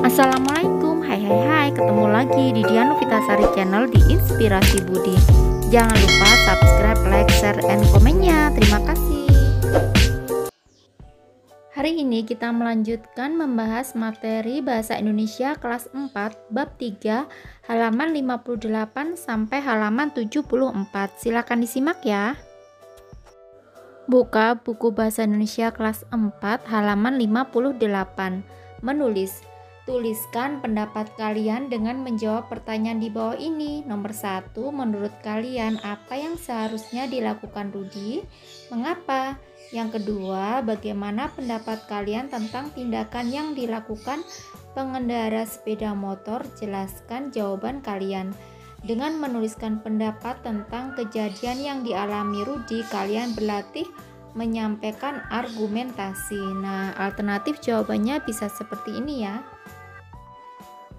Assalamualaikum, hai, ketemu lagi di Dian Novitasari Channel di Inspirasi Budi. Jangan lupa subscribe, like, share, and komennya. Terima kasih. Hari ini kita melanjutkan membahas materi Bahasa Indonesia kelas 4 bab 3 halaman 58 sampai halaman 74. Silakan disimak ya. Buka buku Bahasa Indonesia kelas 4 halaman 58. Menulis. Tuliskan pendapat kalian dengan menjawab pertanyaan di bawah ini. Nomor 1, menurut kalian apa yang seharusnya dilakukan Rudi? Mengapa? Yang kedua, bagaimana pendapat kalian tentang tindakan yang dilakukan pengendara sepeda motor? Jelaskan jawaban kalian. Dengan menuliskan pendapat tentang kejadian yang dialami Rudi, kalian berlatih menyampaikan argumentasi. Nah, alternatif jawabannya bisa seperti ini ya.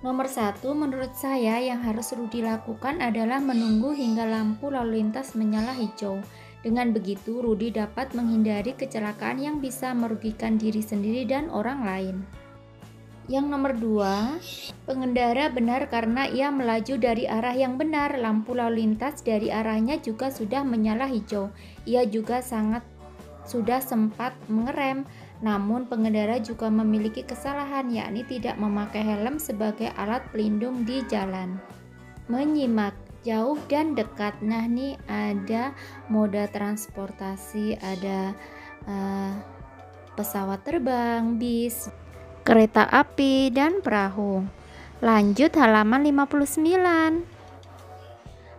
Nomor 1, menurut saya yang harus Rudi lakukan adalah menunggu hingga lampu lalu lintas menyala hijau. Dengan begitu, Rudi dapat menghindari kecelakaan yang bisa merugikan diri sendiri dan orang lain. Yang nomor 2, pengendara benar karena ia melaju dari arah yang benar. Lampu lalu lintas dari arahnya juga sudah menyala hijau. Ia juga sudah sempat mengerem. Namun pengendara juga memiliki kesalahan, yakni tidak memakai helm sebagai alat pelindung di jalan. Menyimak jauh dan dekat. Nah, nih ada moda transportasi, ada pesawat terbang, bis, kereta api, dan perahu. Lanjut halaman 59.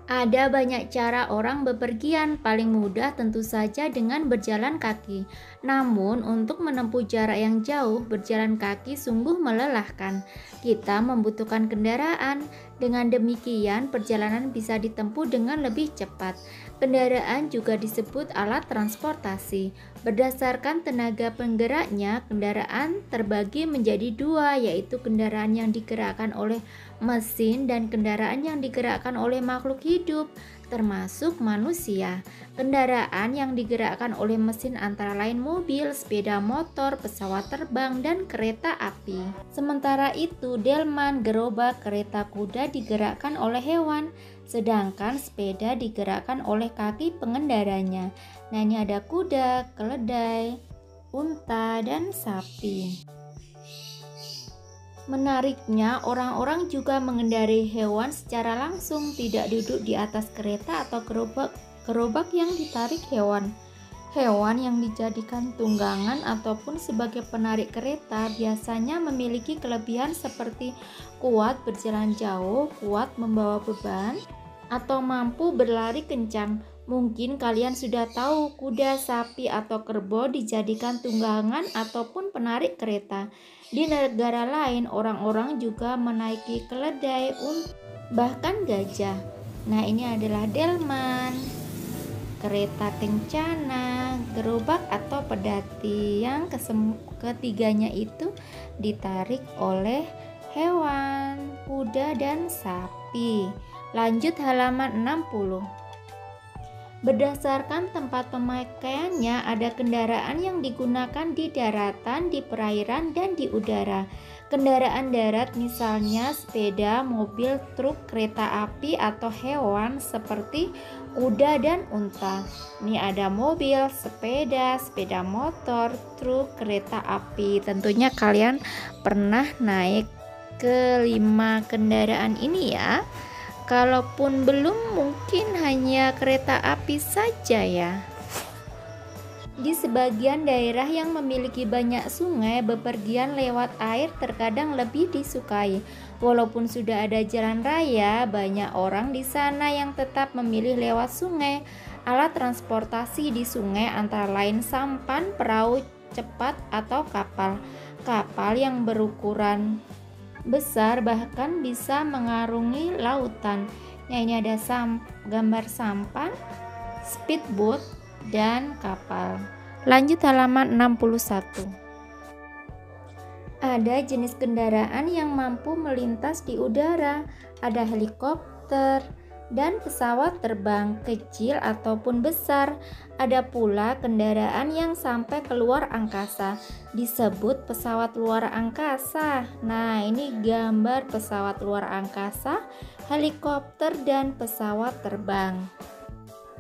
Ada banyak cara orang bepergian, paling mudah tentu saja dengan berjalan kaki. Namun untuk menempuh jarak yang jauh, berjalan kaki sungguh melelahkan. Kita membutuhkan kendaraan. Dengan demikian, perjalanan bisa ditempuh dengan lebih cepat. Kendaraan juga disebut alat transportasi. Berdasarkan tenaga penggeraknya, kendaraan terbagi menjadi dua, yaitu kendaraan yang digerakkan oleh mesin dan kendaraan yang digerakkan oleh makhluk hidup, termasuk manusia. Kendaraan yang digerakkan oleh mesin antara lain mobil, sepeda motor, pesawat terbang, dan kereta api. Sementara itu, delman, gerobak, kereta kuda digerakkan oleh hewan, sedangkan sepeda digerakkan oleh kaki pengendaranya. Nah, ini ada kuda, keledai, unta, dan sapi. Menariknya, orang-orang juga mengendarai hewan secara langsung, tidak duduk di atas kereta atau gerobak yang ditarik hewan. Hewan yang dijadikan tunggangan ataupun sebagai penarik kereta biasanya memiliki kelebihan seperti kuat berjalan jauh, kuat membawa beban, atau mampu berlari kencang. Mungkin kalian sudah tahu kuda, sapi, atau kerbau dijadikan tunggangan ataupun penarik kereta. Di negara lain, orang-orang juga menaiki keledai, bahkan gajah. Nah, ini adalah delman, kereta kencana, gerobak atau pedati. Yang ketiganya itu ditarik oleh hewan, kuda, dan sapi. Lanjut halaman 60. Berdasarkan tempat pemakaiannya, ada kendaraan yang digunakan di daratan, di perairan, dan di udara. Kendaraan darat misalnya sepeda, mobil, truk, kereta api, atau hewan seperti kuda dan unta. Ini ada mobil, sepeda motor, truk, kereta api. Tentunya kalian pernah naik ke 5 kendaraan ini ya. Kalaupun belum, mungkin hanya kereta api saja ya. Di sebagian daerah yang memiliki banyak sungai, bepergian lewat air terkadang lebih disukai. Walaupun sudah ada jalan raya, banyak orang di sana yang tetap memilih lewat sungai. Alat transportasi di sungai antara lain sampan, perahu cepat, atau kapal. Kapal yang berukuran besar bahkan bisa mengarungi lautan. Nah, ini ada gambar sampan, speedboat, dan kapal. Lanjut halaman 61. Ada jenis kendaraan yang mampu melintas di udara. Ada helikopter, dan pesawat terbang kecil ataupun besar. Ada pula kendaraan yang sampai keluar angkasa, disebut pesawat luar angkasa. Nah, ini gambar pesawat luar angkasa, helikopter, dan pesawat terbang.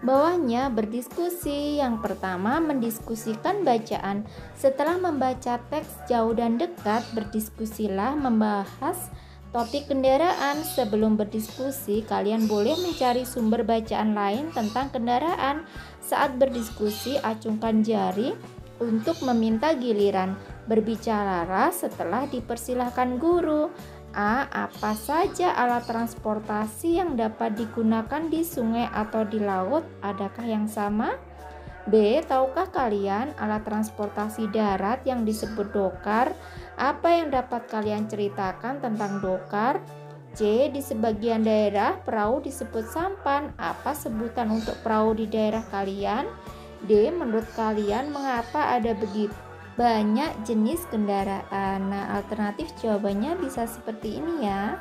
Bawahnya berdiskusi. Yang pertama, mendiskusikan bacaan. Setelah membaca teks jauh dan dekat, berdiskusilah membahas topik kendaraan. Sebelum berdiskusi, kalian boleh mencari sumber bacaan lain tentang kendaraan. Saat berdiskusi, acungkan jari untuk meminta giliran. Berbicaralah setelah dipersilahkan guru. A. Apa saja alat transportasi yang dapat digunakan di sungai atau di laut? Adakah yang sama? B. Tahukah kalian alat transportasi darat yang disebut dokar? Apa yang dapat kalian ceritakan tentang dokar? C. Di sebagian daerah perahu disebut sampan. Apa sebutan untuk perahu di daerah kalian? D. Menurut kalian mengapa ada begitu banyak jenis kendaraan? Nah, alternatif jawabannya bisa seperti ini ya.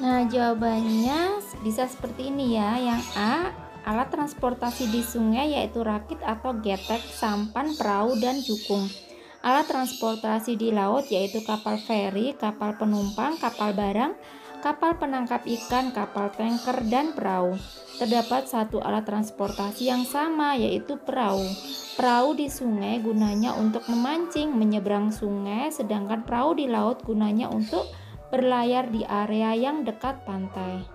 Nah, jawabannya bisa seperti ini ya. Yang A, alat transportasi di sungai yaitu rakit atau getek, sampan, perahu, dan jukung. Alat transportasi di laut yaitu kapal feri, kapal penumpang, kapal barang, kapal penangkap ikan, kapal tanker, dan perahu. Terdapat satu alat transportasi yang sama, yaitu perahu. Perahu di sungai gunanya untuk memancing, menyeberang sungai, sedangkan perahu di laut gunanya untuk berlayar di area yang dekat pantai.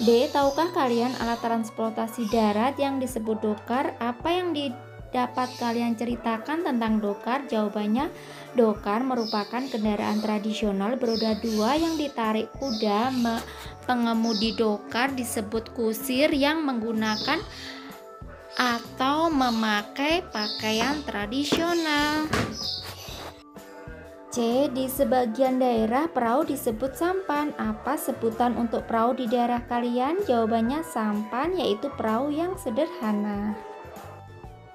D. Tahukah kalian alat transportasi darat yang disebut dokar? Apa yang dapat kalian ceritakan tentang dokar? Jawabannya, dokar merupakan kendaraan tradisional beroda dua yang ditarik kuda. Pengemudi dokar disebut kusir yang menggunakan atau memakai pakaian tradisional. C. Di sebagian daerah perahu disebut sampan. Apa sebutan untuk perahu di daerah kalian? Jawabannya sampan, yaitu perahu yang sederhana.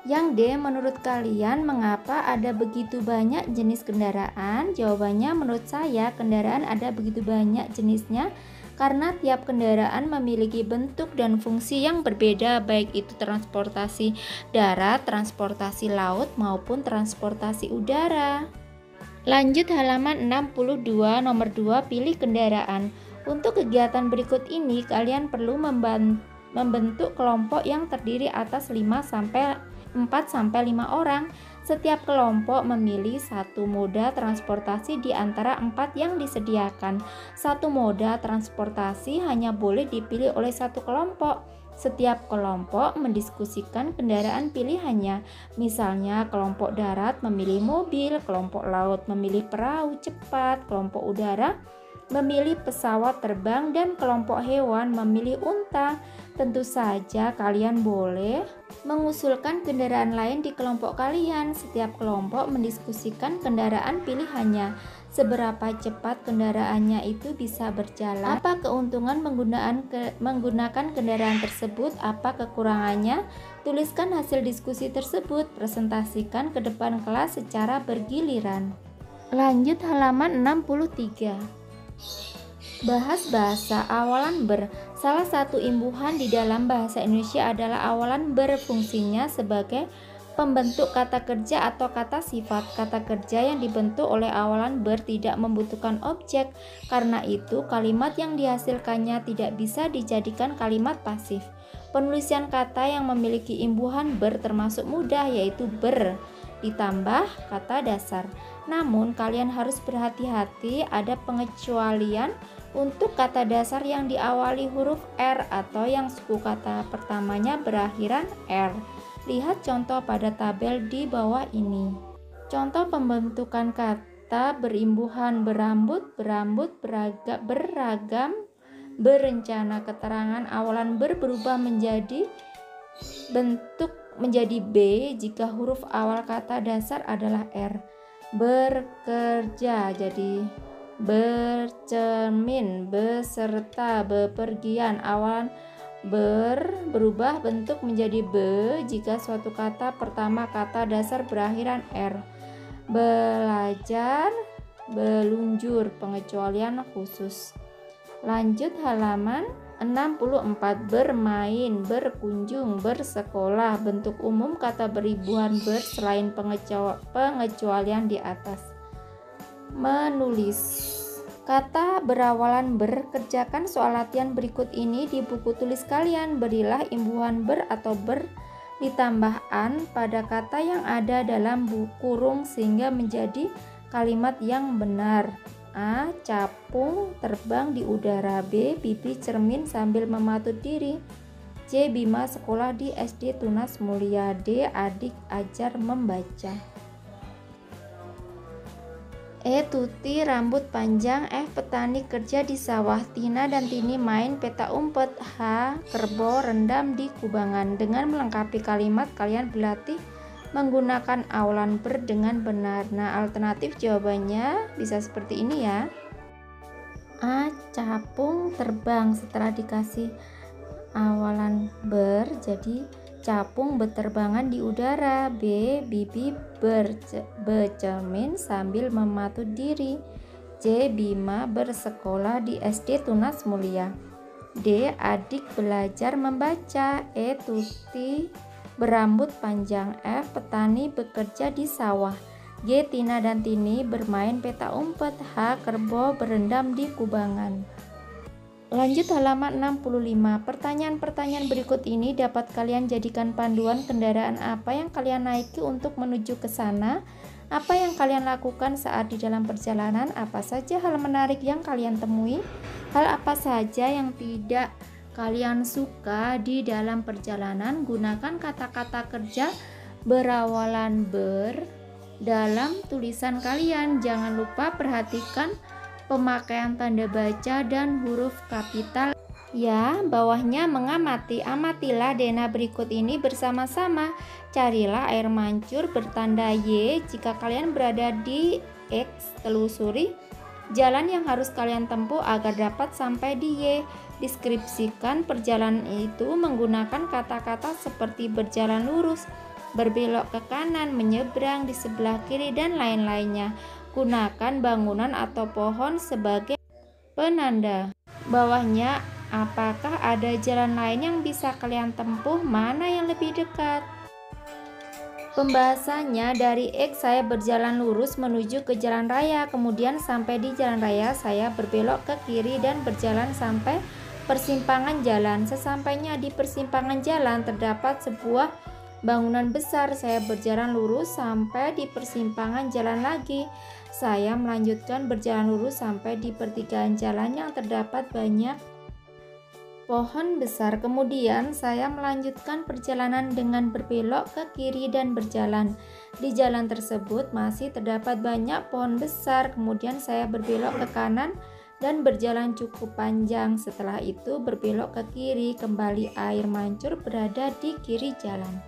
Yang D. Menurut kalian mengapa ada begitu banyak jenis kendaraan? Jawabannya, menurut saya kendaraan ada begitu banyak jenisnya karena tiap kendaraan memiliki bentuk dan fungsi yang berbeda, baik itu transportasi darat, transportasi laut, maupun transportasi udara. Lanjut halaman 62, nomor 2, pilih kendaraan. Untuk kegiatan berikut ini, kalian perlu membentuk kelompok yang terdiri atas 4-5 orang. Setiap kelompok memilih satu moda transportasi di antara 4 yang disediakan. Satu moda transportasi hanya boleh dipilih oleh satu kelompok. Setiap kelompok mendiskusikan kendaraan pilihannya. Misalnya, kelompok darat memilih mobil, kelompok laut memilih perahu cepat, kelompok udara memilih pesawat terbang, dan kelompok hewan memilih unta. Tentu saja kalian boleh mengusulkan kendaraan lain di kelompok kalian. Setiap kelompok mendiskusikan kendaraan pilihannya. Seberapa cepat kendaraannya itu bisa berjalan? Apa keuntungan menggunakan kendaraan tersebut? Apa kekurangannya? Tuliskan hasil diskusi tersebut. Presentasikan ke depan kelas secara bergiliran. Lanjut halaman 63. Bahas bahasa awalan ber. Salah satu imbuhan di dalam bahasa Indonesia adalah awalan ber. Fungsinya sebagai pembentuk kata kerja atau kata sifat. Kata kerja yang dibentuk oleh awalan ber tidak membutuhkan objek. Karena itu, kalimat yang dihasilkannya tidak bisa dijadikan kalimat pasif. Penulisan kata yang memiliki imbuhan ber termasuk mudah, yaitu ber ditambah kata dasar. Namun, kalian harus berhati-hati, ada pengecualian untuk kata dasar yang diawali huruf R atau yang suku kata pertamanya berakhiran R. Lihat contoh pada tabel di bawah ini. Contoh pembentukan kata berimbuhan berambut, beragam, berencana. Keterangan awalan berubah menjadi B jika huruf awal kata dasar adalah R. Bekerja jadi bercermin, beserta, bepergian. Awalan berubah bentuk menjadi B jika suatu kata pertama kata dasar berakhiran R. Belajar, belunjur, pengecualian khusus. Lanjut halaman 64. Bermain, berkunjung, bersekolah. Bentuk umum kata beribuan ber selain pengecualian di atas. Menulis. Kata berawalan ber, kerjakan soal latihan berikut ini di buku tulis kalian. Berilah imbuhan ber atau ber ditambah an pada kata yang ada dalam kurung sehingga menjadi kalimat yang benar. A. Capung terbang di udara. B. Bibi cermin sambil mematut diri. C. Bima sekolah di SD Tunas Mulia. D. Adik ajar membaca. E. Tuti rambut panjang. F. Petani kerja di sawah. Tina dan Tini main peta umpet. H. Kerbau rendam di kubangan. Dengan melengkapi kalimat, kalian berlatih menggunakan awalan ber dengan benar. Nah, alternatif jawabannya bisa seperti ini ya. A. Capung terbang. Setelah dikasih awalan ber, jadi capung berterbangan di udara. B. Bibi bercermin sambil mematut diri. C. Bima bersekolah di SD Tunas Mulia. D. Adik belajar membaca. E. Tuti berambut panjang. F. Petani bekerja di sawah. G. Tina dan Tini bermain peta umpet. H. Kerbau berendam di kubangan. Lanjut halaman 65. Pertanyaan-pertanyaan berikut ini dapat kalian jadikan panduan kendaraan apa yang kalian naiki untuk menuju ke sana. Apa yang kalian lakukan saat di dalam perjalanan? Apa saja hal menarik yang kalian temui? Hal apa saja yang tidak kalian suka di dalam perjalanan? Gunakan kata-kata kerja berawalan ber dalam tulisan kalian. Jangan lupa perhatikan pemakaian tanda baca dan huruf kapital ya. Bawahnya mengamati. Amatilah dena berikut ini bersama-sama. Carilah air mancur bertanda Y. Jika kalian berada di X, telusuri jalan yang harus kalian tempuh agar dapat sampai di Y. Deskripsikan perjalanan itu menggunakan kata-kata seperti berjalan lurus, berbelok ke kanan, menyeberang di sebelah kiri, dan lain-lainnya. Gunakan bangunan atau pohon sebagai penanda. Bawahnya, apakah ada jalan lain yang bisa kalian tempuh? Mana yang lebih dekat? Pembahasannya, dari X saya berjalan lurus menuju ke jalan raya, kemudian sampai di jalan raya saya berbelok ke kiri dan berjalan sampai persimpangan jalan. Sesampainya di persimpangan jalan terdapat sebuah bangunan besar. Saya berjalan lurus sampai di persimpangan jalan lagi. Saya melanjutkan berjalan lurus sampai di pertigaan jalan yang terdapat banyak pohon besar. Kemudian saya melanjutkan perjalanan dengan berbelok ke kiri dan berjalan. Di jalan tersebut masih terdapat banyak pohon besar. Kemudian saya berbelok ke kanan dan berjalan cukup panjang. Setelah itu berbelok ke kiri. Kembali air mancur berada di kiri jalan.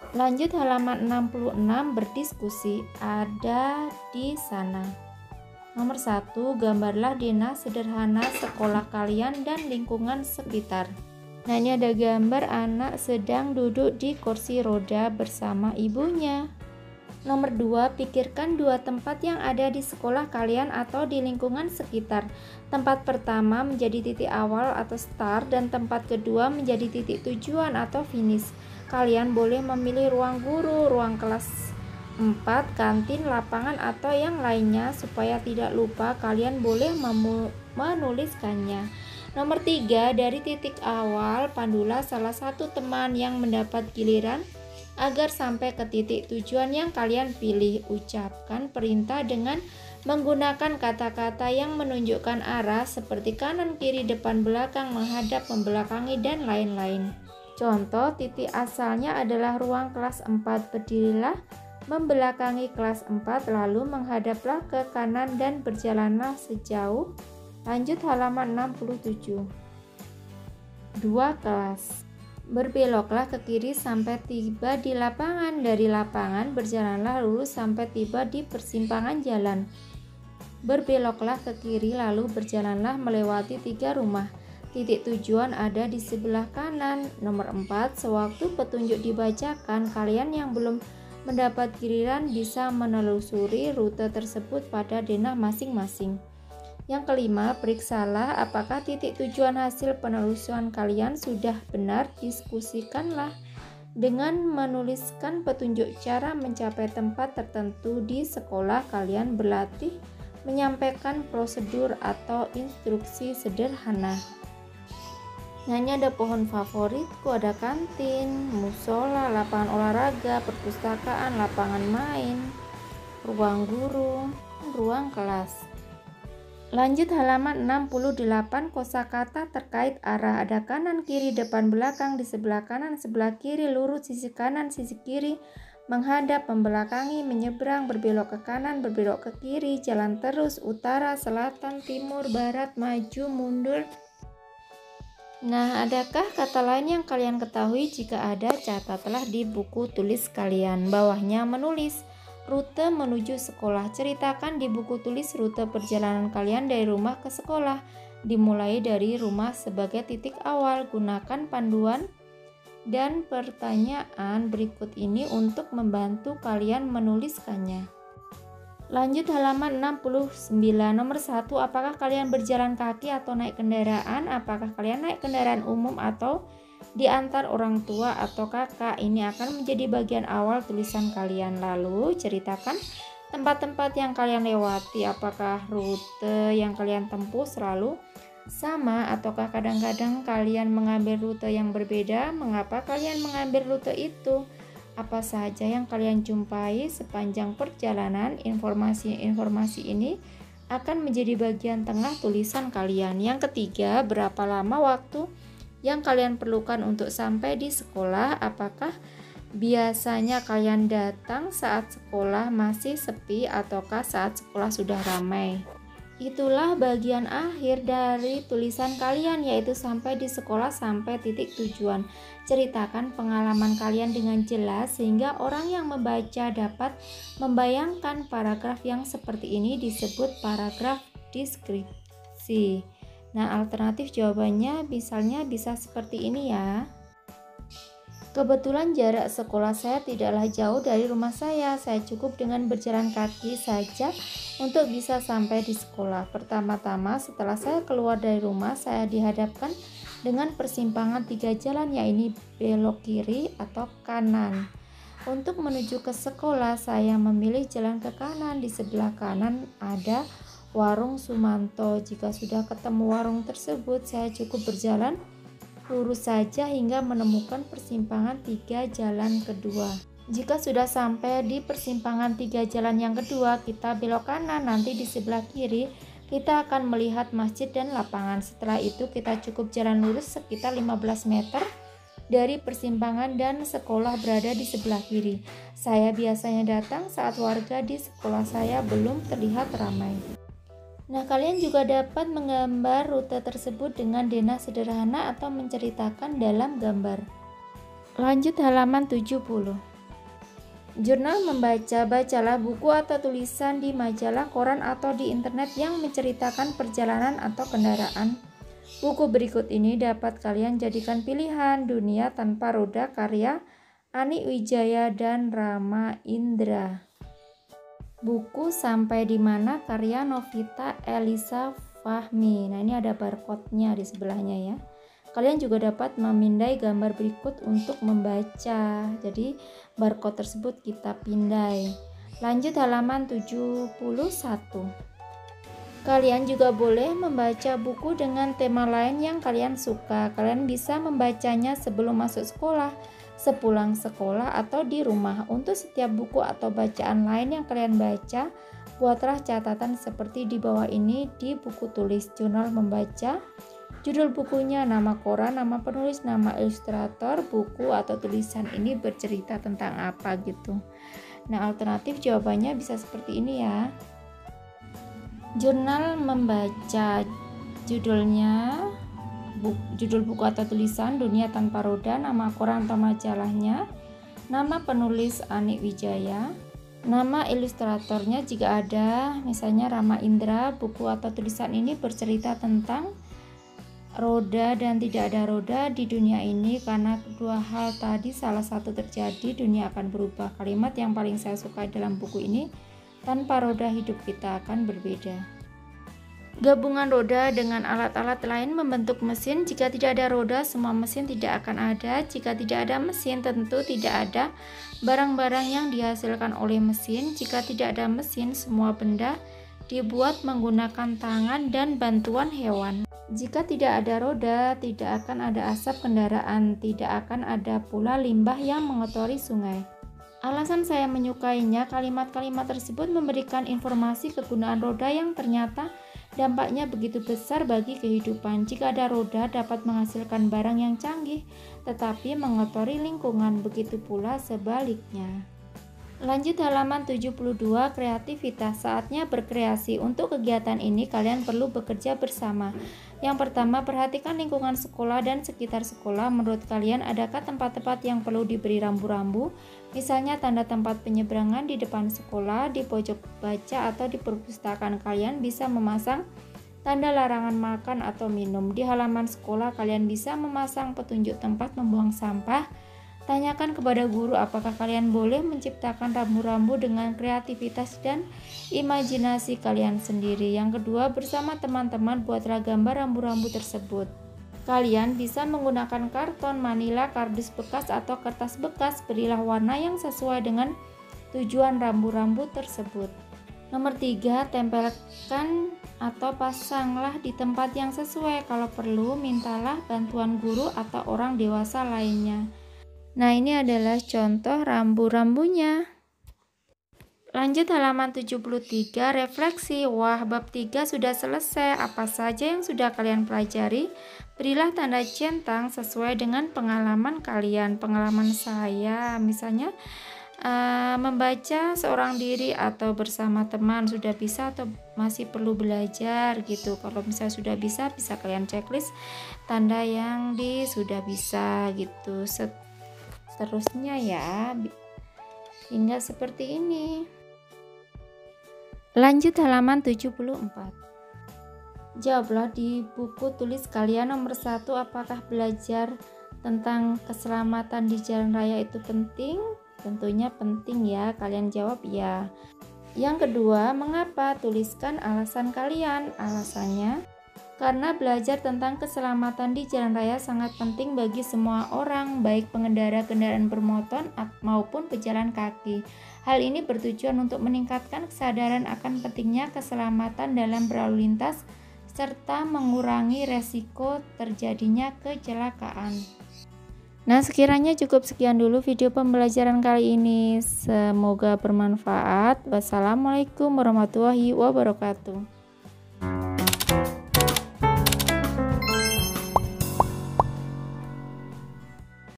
Lanjut halaman 66, berdiskusi. Ada di sana. Nomor 1, gambarlah denah sederhana sekolah kalian dan lingkungan sekitar. Nah, ini ada gambar anak sedang duduk di kursi roda bersama ibunya. Nomor 2, pikirkan dua tempat yang ada di sekolah kalian atau di lingkungan sekitar. Tempat pertama menjadi titik awal atau start, dan tempat kedua menjadi titik tujuan atau finish. Kalian boleh memilih ruang guru, ruang kelas 4, kantin, lapangan, atau yang lainnya. Supaya tidak lupa, kalian boleh menuliskannya. Nomor 3, dari titik awal, pandulah salah satu teman yang mendapat giliran agar sampai ke titik tujuan yang kalian pilih. Ucapkan perintah dengan menggunakan kata-kata yang menunjukkan arah seperti kanan, kiri, depan, belakang, menghadap, membelakangi, dan lain-lain. Contoh, titik asalnya adalah ruang kelas 4. Berdirilah membelakangi kelas 4, lalu menghadaplah ke kanan dan berjalanlah sejauh. Lanjut halaman 67. 2 kelas. Berbeloklah ke kiri sampai tiba di lapangan. Dari lapangan berjalanlah lurus sampai tiba di persimpangan jalan. Berbeloklah ke kiri lalu berjalanlah melewati 3 rumah. Titik tujuan ada di sebelah kanan. Nomor 4, sewaktu petunjuk dibacakan, kalian yang belum mendapat giliran bisa menelusuri rute tersebut pada denah masing-masing. Yang kelima, periksalah apakah titik tujuan hasil penelusuran kalian sudah benar. Diskusikanlah dengan menuliskan petunjuk cara mencapai tempat tertentu di sekolah. Kalian berlatih menyampaikan prosedur atau instruksi sederhana. Nah, ini ada pohon favoritku, ada kantin, musola, lapangan olahraga, perpustakaan, lapangan main, ruang guru, ruang kelas. Lanjut halaman 68, kosakata terkait arah. Ada kanan, kiri, depan, belakang, di sebelah kanan, sebelah kiri, lurus, sisi kanan, sisi kiri, menghadap, membelakangi, menyeberang, berbelok ke kanan, berbelok ke kiri, jalan terus, utara, selatan, timur, barat, maju, mundur. Nah, adakah kata lain yang kalian ketahui? Jika ada, catatlah di buku tulis kalian. Bawahnya menulis rute menuju sekolah. Ceritakan di buku tulis rute perjalanan kalian dari rumah ke sekolah. Dimulai dari rumah sebagai titik awal. Gunakan panduan dan pertanyaan berikut ini untuk membantu kalian menuliskannya. Lanjut halaman 69. Nomor 1, apakah kalian berjalan kaki atau naik kendaraan? Apakah kalian naik kendaraan umum atau diantar orang tua atau kakak? Ini akan menjadi bagian awal tulisan kalian. Lalu ceritakan tempat-tempat yang kalian lewati. Apakah rute yang kalian tempuh selalu sama ataukah kadang-kadang kalian mengambil rute yang berbeda? Mengapa kalian mengambil rute itu? Apa saja yang kalian jumpai sepanjang perjalanan? Informasi-informasi ini akan menjadi bagian tengah tulisan kalian. Yang ketiga, berapa lama waktu yang kalian perlukan untuk sampai di sekolah? Apakah biasanya kalian datang saat sekolah masih sepi ataukah saat sekolah sudah ramai? Itulah bagian akhir dari tulisan kalian, yaitu sampai di sekolah, sampai titik tujuan. Ceritakan pengalaman kalian dengan jelas sehingga orang yang membaca dapat membayangkan. Paragraf yang seperti ini disebut paragraf deskripsi. Nah, alternatif jawabannya misalnya bisa seperti ini ya. Kebetulan jarak sekolah saya tidaklah jauh dari rumah saya. Saya cukup dengan berjalan kaki saja untuk bisa sampai di sekolah. Pertama-tama setelah saya keluar dari rumah, saya dihadapkan dengan persimpangan 3 jalan, yaitu belok kiri atau kanan. Untuk menuju ke sekolah, saya memilih jalan ke kanan. Di sebelah kanan ada warung Sumanto. Jika sudah ketemu warung tersebut, saya cukup berjalan lurus saja hingga menemukan persimpangan 3 jalan kedua. Jika sudah sampai di persimpangan 3 jalan yang kedua, kita belok kanan. Nanti di sebelah kiri kita akan melihat masjid dan lapangan. Setelah itu kita cukup jalan lurus sekitar 15 meter dari persimpangan dan sekolah berada di sebelah kiri. Saya biasanya datang saat warga di sekolah saya belum terlihat ramai. Nah, kalian juga dapat menggambar rute tersebut dengan denah sederhana atau menceritakan dalam gambar. Lanjut halaman 70. Jurnal membaca. Bacalah buku atau tulisan di majalah, koran atau di internet yang menceritakan perjalanan atau kendaraan. Buku berikut ini dapat kalian jadikan pilihan. Dunia Tanpa Roda karya Ani Wijaya dan Rama Indra. Buku Sampai di Mana karya Novita Elisa Fahmi. Nah, ini ada barcode-nya di sebelahnya ya. Kalian juga dapat memindai gambar berikut untuk membaca. Jadi barcode tersebut kita pindai. Lanjut halaman 71. Kalian juga boleh membaca buku dengan tema lain yang kalian suka. Kalian bisa membacanya sebelum masuk sekolah, sepulang sekolah, atau di rumah. Untuk setiap buku atau bacaan lain yang kalian baca, buatlah catatan seperti di bawah ini di buku tulis jurnal membaca. Judul bukunya, nama koran, nama penulis, nama ilustrator, buku atau tulisan ini bercerita tentang apa gitu. Nah, alternatif jawabannya bisa seperti ini ya. Jurnal membaca, judulnya judul buku atau tulisan Dunia Tanpa Roda, nama koran atau majalahnya, nama penulis Ani Wijaya, nama ilustratornya jika ada, misalnya Rama Indra. Buku atau tulisan ini bercerita tentang roda dan tidak ada roda di dunia ini. Karena kedua hal tadi salah satu terjadi, dunia akan berubah. Kalimat yang paling saya suka dalam buku ini, tanpa roda hidup kita akan berbeda. Gabungan roda dengan alat-alat lain membentuk mesin. Jika tidak ada roda, semua mesin tidak akan ada. Jika tidak ada mesin, tentu tidak ada barang-barang yang dihasilkan oleh mesin. Jika tidak ada mesin, semua benda dibuat menggunakan tangan dan bantuan hewan. Jika tidak ada roda, tidak akan ada asap kendaraan, tidak akan ada pula limbah yang mengotori sungai. Alasan saya menyukainya, kalimat-kalimat tersebut memberikan informasi kegunaan roda yang ternyata dampaknya begitu besar bagi kehidupan. Jika ada roda dapat menghasilkan barang yang canggih, tetapi mengotori lingkungan, begitu pula sebaliknya. Lanjut halaman 72, kreativitas. Saatnya berkreasi. Untuk kegiatan ini kalian perlu bekerja bersama. Yang pertama, perhatikan lingkungan sekolah dan sekitar sekolah. Menurut kalian, adakah tempat-tempat yang perlu diberi rambu-rambu? Misalnya tanda tempat penyeberangan di depan sekolah, di pojok baca, atau di perpustakaan. Kalian bisa memasang tanda larangan makan atau minum. Di halaman sekolah kalian bisa memasang petunjuk tempat membuang sampah. Tanyakan kepada guru apakah kalian boleh menciptakan rambu-rambu dengan kreativitas dan imajinasi kalian sendiri. Yang kedua, bersama teman-teman buatlah gambar rambu-rambu tersebut. Kalian bisa menggunakan karton, manila, kardus bekas, atau kertas bekas. Berilah warna yang sesuai dengan tujuan rambu-rambu tersebut. Nomor 3, tempelkan atau pasanglah di tempat yang sesuai. Kalau perlu, mintalah bantuan guru atau orang dewasa lainnya. Nah, ini adalah contoh rambu-rambunya. Lanjut halaman 73, refleksi. Wah, bab 3 sudah selesai. Apa saja yang sudah kalian pelajari? Berilah tanda centang sesuai dengan pengalaman kalian. Pengalaman saya, misalnya membaca seorang diri atau bersama teman, sudah bisa atau masih perlu belajar gitu. Kalau misalnya sudah bisa kalian checklist tanda yang sudah bisa gitu. Seterusnya ya, hingga seperti ini. Lanjut halaman 74. Jawablah di buku tulis kalian. Nomor 1, apakah belajar tentang keselamatan di jalan raya itu penting? Tentunya penting ya, kalian jawab ya. Yang kedua, mengapa? Tuliskan alasan kalian. Alasannya, karena belajar tentang keselamatan di jalan raya sangat penting bagi semua orang, baik pengendara kendaraan bermotor maupun pejalan kaki. Hal ini bertujuan untuk meningkatkan kesadaran akan pentingnya keselamatan dalam berlalu lintas, serta mengurangi resiko terjadinya kecelakaan. Nah, sekiranya cukup sekian dulu video pembelajaran kali ini. Semoga bermanfaat. Wassalamualaikum warahmatullahi wabarakatuh.